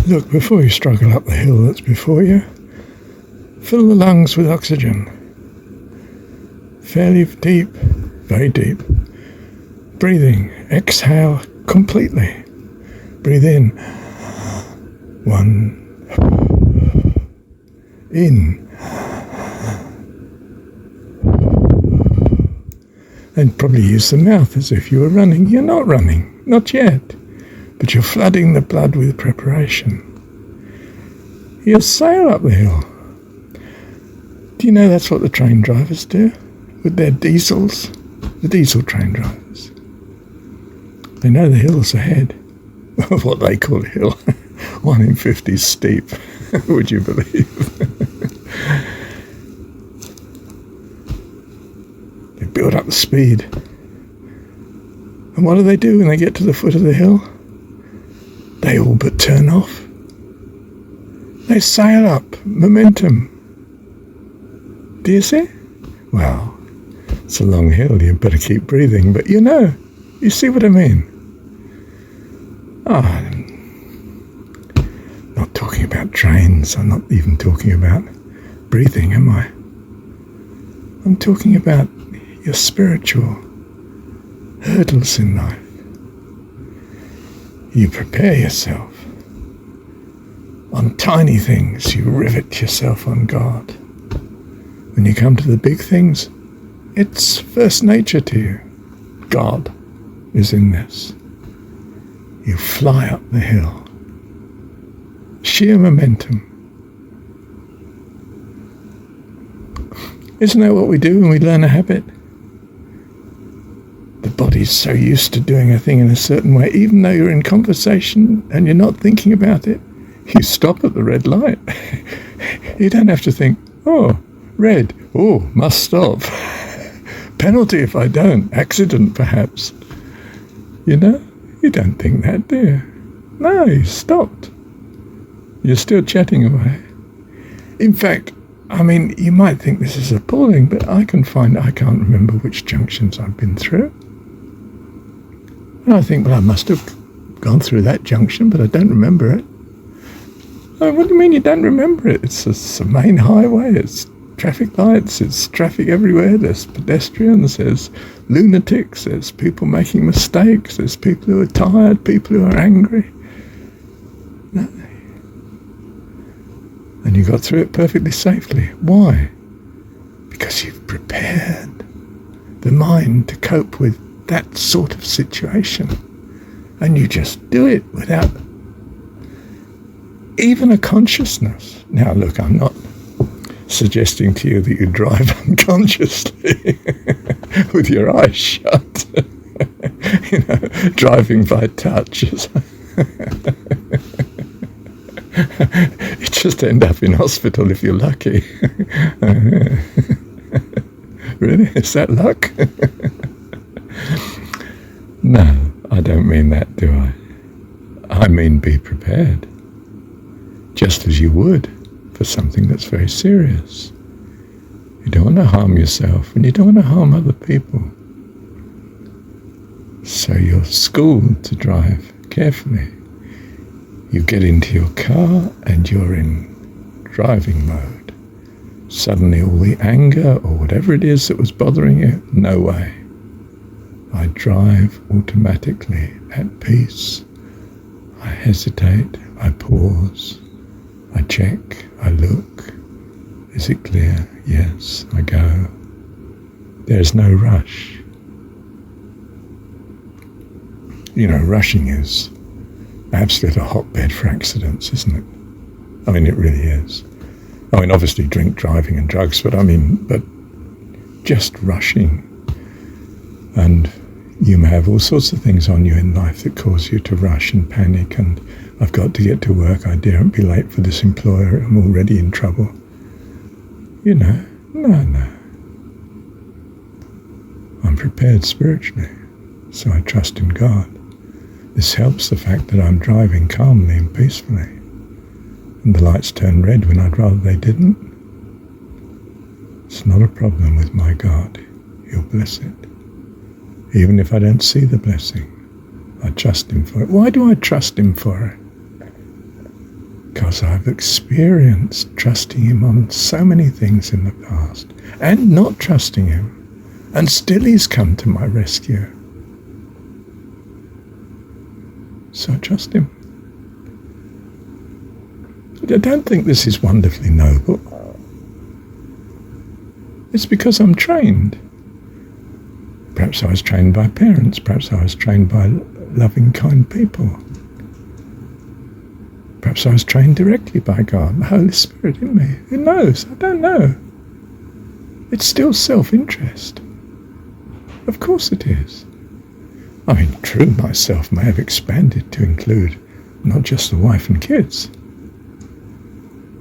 Look, before you struggle up the hill that's before you, fill the lungs with oxygen. Fairly deep, very deep. Breathing, exhale completely. Breathe in. 1. In. And probably use the mouth as if you were running. You're not running, not yet. But you're flooding the blood with preparation. You'll sail up the hill. Do you know that's what the train drivers do with their diesels? The diesel train drivers. They know the hill's ahead. What they call a hill. 1 in 50 steep. Would you believe? They build up the speed. And what do they do when they get to the foot of the hill? They all but turn off. They sail up. Momentum. Do you see? Well, it's a long hill. You better keep breathing. But you see what I mean? I'm not talking about trains. I'm not even talking about breathing, am I? I'm talking about your spiritual hurdles in life. You prepare yourself. On tiny things, you rivet yourself on God. When you come to the big things, it's first nature to you. God is in this. You fly up the hill. Sheer momentum. Isn't that what we do when we learn a habit? The body's so used to doing a thing in a certain way, even though you're in conversation and you're not thinking about it, you stop at the red light. You don't have to think, oh, red, oh, must stop. Penalty if I don't, accident perhaps. You don't think that, do you? No, you stopped. You're still chatting away. In fact, you might think this is appalling, but I can't remember which junctions I've been through. And I think, well, I must have gone through that junction, but I don't remember it. Oh, what do you mean you don't remember it? It's a main highway, it's traffic lights, it's traffic everywhere, there's pedestrians, there's lunatics, there's people making mistakes, there's people who are tired, people who are angry. No. And you got through it perfectly safely. Why? Because you've prepared the mind to cope with that sort of situation. And you just do it without even a consciousness. Now, look, I'm not suggesting to you that you drive unconsciously with your eyes shut, driving by touch. You just end up in hospital if you're lucky. Really? Is that luck? No, I don't mean that, do I? I mean be prepared. Just as you would for something that's very serious. You don't want to harm yourself and you don't want to harm other people. So you're schooled to drive carefully. You get into your car and you're in driving mode. Suddenly all the anger or whatever it is that was bothering you, no way. I drive automatically at peace. I hesitate, I pause, I check, I look. Is it clear? Yes, I go. There's no rush. Rushing is absolutely a hotbed for accidents, isn't it? It really is. Obviously drink driving and drugs, but just rushing. And you may have all sorts of things on you in life that cause you to rush and panic, and I've got to get to work, I daren't be late for this employer, I'm already in trouble. No. I'm prepared spiritually, so I trust in God. This helps the fact that I'm driving calmly and peacefully, and the lights turn red when I'd rather they didn't. It's not a problem with my God. He'll bless it. Even if I don't see the blessing, I trust Him for it. Why do I trust Him for it? because I've experienced trusting him on so many things in the past and not trusting him, and still he's come to my rescue. So I trust him. I don't think this is wonderfully noble. It's because I'm trained. Perhaps I was trained by parents. Perhaps I was trained by loving, kind people. Perhaps I was trained directly by God, the Holy Spirit in me. Who knows? I don't know. It's still self-interest. Of course it is. I mean, true, myself may have expanded to include not just the wife and kids,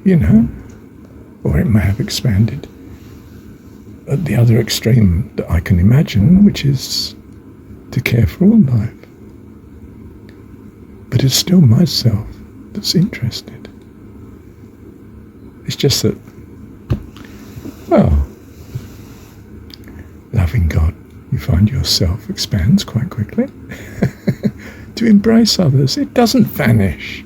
or it may have expanded at the other extreme that I can imagine, which is to care for all life. But it's still myself that's interested. It's just that, loving God, you find yourself expands quite quickly. To embrace others, it doesn't vanish.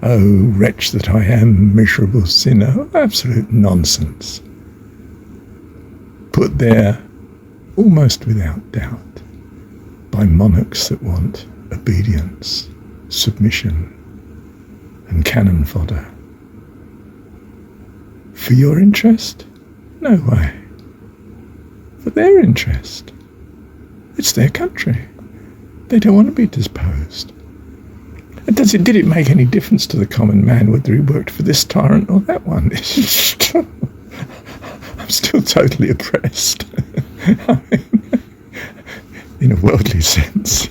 Oh, wretch that I am, miserable sinner. Absolute nonsense. Put there, almost without doubt, by monarchs that want obedience, submission, and cannon fodder. For your interest? No way. For their interest. It's their country. They don't want to be disposed. And did it make any difference to the common man whether he worked for this tyrant or that one? I'm still totally oppressed. I mean, in a worldly sense,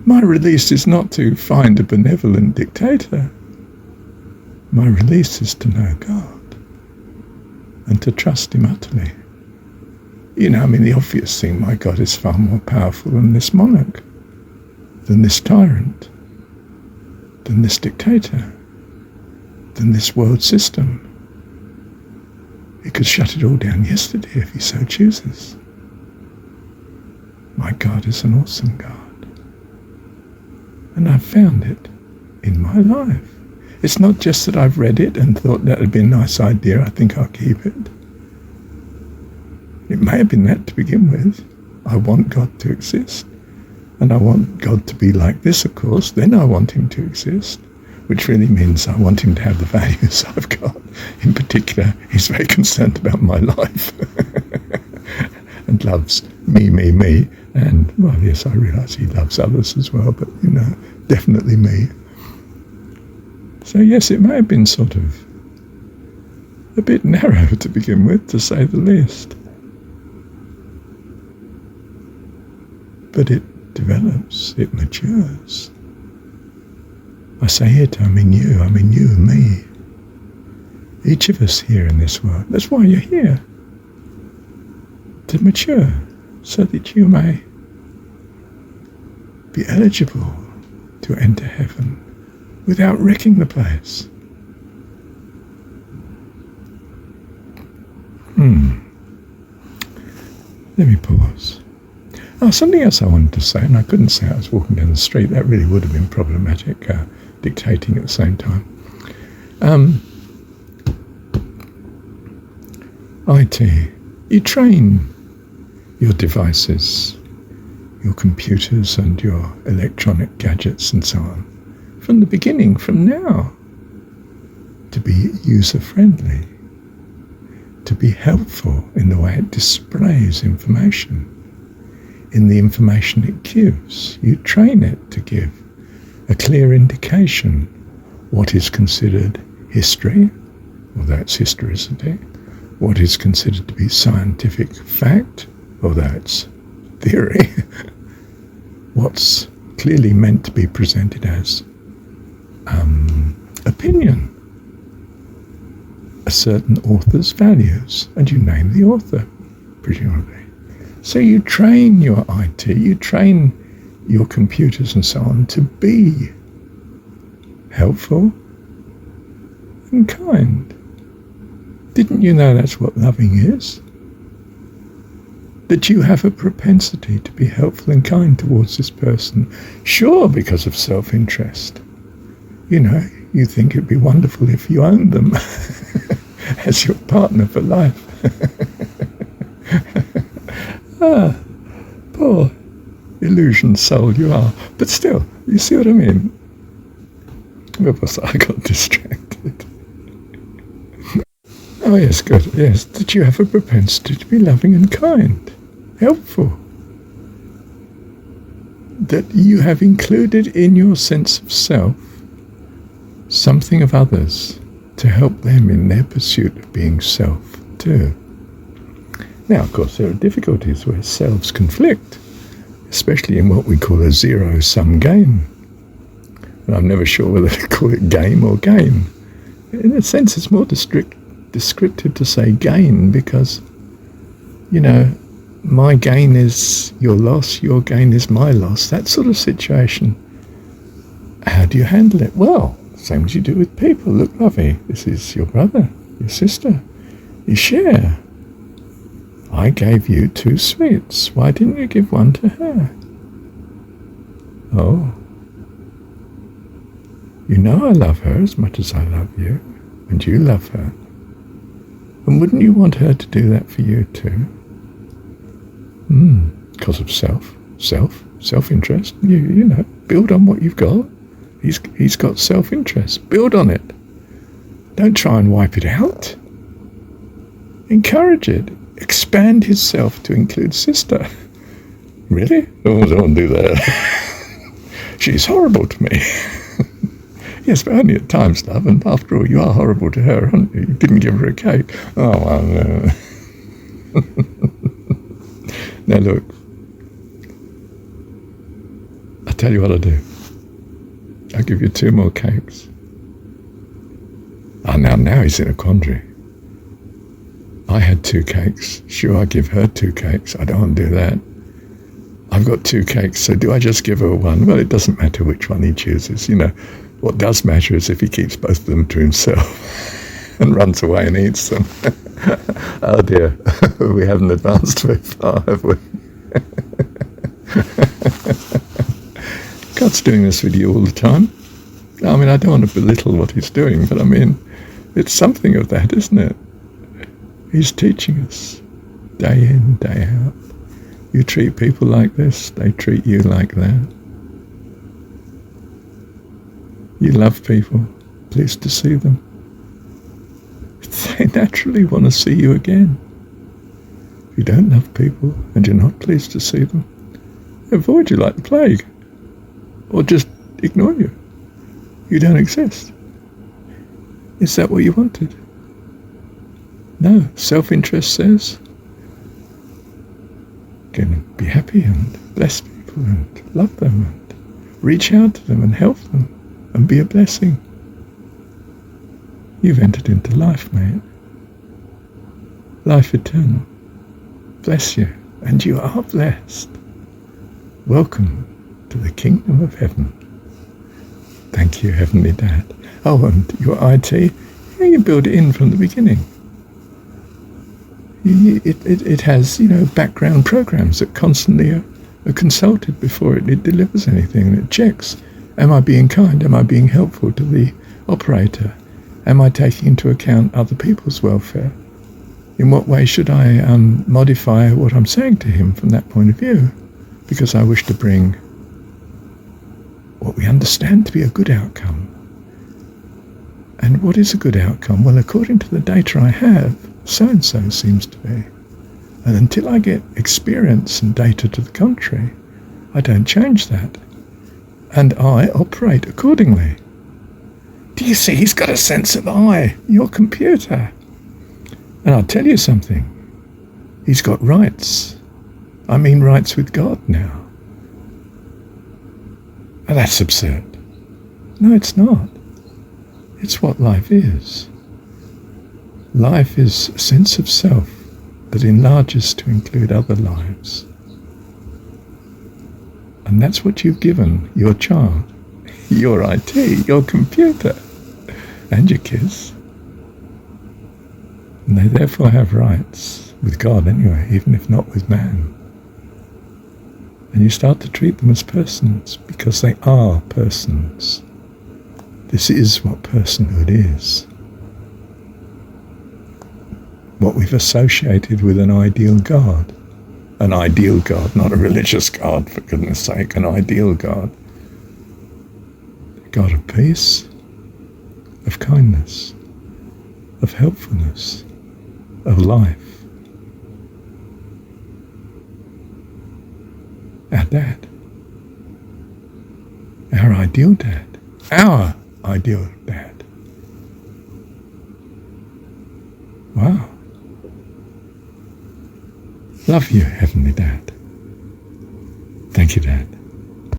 My release is not to find a benevolent dictator. My release is to know God and to trust him utterly. The obvious thing, my God is far more powerful than this monarch, than this tyrant, than this dictator, than this world system. He could shut it all down yesterday if he so chooses. My God is an awesome God. And I've found it in my life. It's not just that I've read it and thought that would be a nice idea, I think I'll keep it. It may have been that to begin with. I want God to exist. And I want God to be like this, of course. Then I want him to exist, which really means I want him to have the values I've got. In particular, he's very concerned about my life and loves me. And, well, yes, I realise he loves others as well, but, definitely me. So, yes, it may have been sort of a bit narrow to begin with, to say the least. But it develops, it matures. I say it, I mean you and me. Each of us here in this world. That's why you're here. To mature, so that you may be eligible to enter heaven without wrecking the place. Let me pause. Something else I wanted to say, and I couldn't say I was walking down the street. That really would have been problematic, dictating at the same time. IT. You train your devices, your computers and your electronic gadgets and so on, from the beginning, from now, to be user-friendly, to be helpful in the way it displays information, in the information it gives. You train it to give a clear indication what is considered history, although it's historicity, what is considered to be scientific fact, although it's theory, what's clearly meant to be presented as opinion, a certain author's values, and you name the author, presumably. So you train your IT, you train your computers and so on to be helpful and kind. Didn't you know that's what loving is? That you have a propensity to be helpful and kind towards this person. Sure, because of self-interest. You think it'd be wonderful if you owned them as your partner for life. Poor illusion soul you are. But still, you see what I mean? Where was I? Got distracted. Oh yes, good. Yes, that you have a propensity to be loving and kind, helpful. That you have included in your sense of self something of others to help them in their pursuit of being self too. Now, of course, there are difficulties where selves conflict, especially in what we call a zero-sum game. And I'm never sure whether to call it game or gain. In a sense, it's more descriptive to say gain because, my gain is your loss, your gain is my loss, that sort of situation. How do you handle it? Well, same as you do with people. Look, lovey, this is your brother, your sister. You share. I gave you 2 sweets. Why didn't you give one to her? Oh. You know I love her as much as I love you, and you love her. And wouldn't you want her to do that for you too? Because of self-interest. You build on what you've got. He's got self-interest. Build on it. Don't try and wipe it out. Encourage it. Expand his self to include sister. Really? Oh, don't do that. She's horrible to me. Yes, but only at times, love, and after all, you are horrible to her, aren't you? You didn't give her a cake. Oh, well, no. Now, look. I'll tell you what I'll do. I'll give you 2 more cakes. Now he's in a quandary. I had 2 cakes. Sure, I give her 2 cakes. I don't want to do that. I've got 2 cakes, so do I just give her 1? Well, it doesn't matter which one he chooses, What does matter is if he keeps both of them to himself and runs away and eats them. Oh dear, we haven't advanced very far, have we? God's doing this with you all the time. I don't want to belittle what he's doing, but it's something of that, isn't it? He's teaching us day in, day out. You treat people like this, they treat you like that. You love people, pleased to see them. They naturally want to see you again. If you don't love people and you're not pleased to see them, they avoid you like the plague, or just ignore you. You don't exist. Is that what you wanted? No, self-interest says, going to be happy and bless people and love them and reach out to them and help them and be a blessing. You've entered into life, mate. Life eternal. Bless you, and you are blessed. Welcome to the kingdom of heaven. Thank you, Heavenly Dad. Oh, and your IT, you build it in from the beginning. It has, background programs that constantly are consulted before it delivers anything, and it checks. Am I being kind? Am I being helpful to the operator? Am I taking into account other people's welfare? In what way should I modify what I'm saying to him from that point of view? Because I wish to bring what we understand to be a good outcome. And what is a good outcome? Well, according to the data I have, so-and-so seems to be. And until I get experience and data to the contrary, I don't change that. And I operate accordingly. Do you see? He's got a sense of I, your computer. And I'll tell you something. He's got rights. I mean rights with God now. And that's absurd. No, it's not. It's what life is. Life is a sense of self that enlarges to include other lives. And that's what you've given your child, your IT, your computer, and your kids. And they therefore have rights, with God anyway, even if not with man. And you start to treat them as persons, because they are persons. This is what personhood is. What we've associated with an ideal God. An ideal God, not a religious God, for goodness sake, an ideal God. A God of peace, of kindness, of helpfulness, of life. Our dad. Our ideal dad. Our ideal dad. Wow. Love you, Heavenly Dad. Thank you, Dad.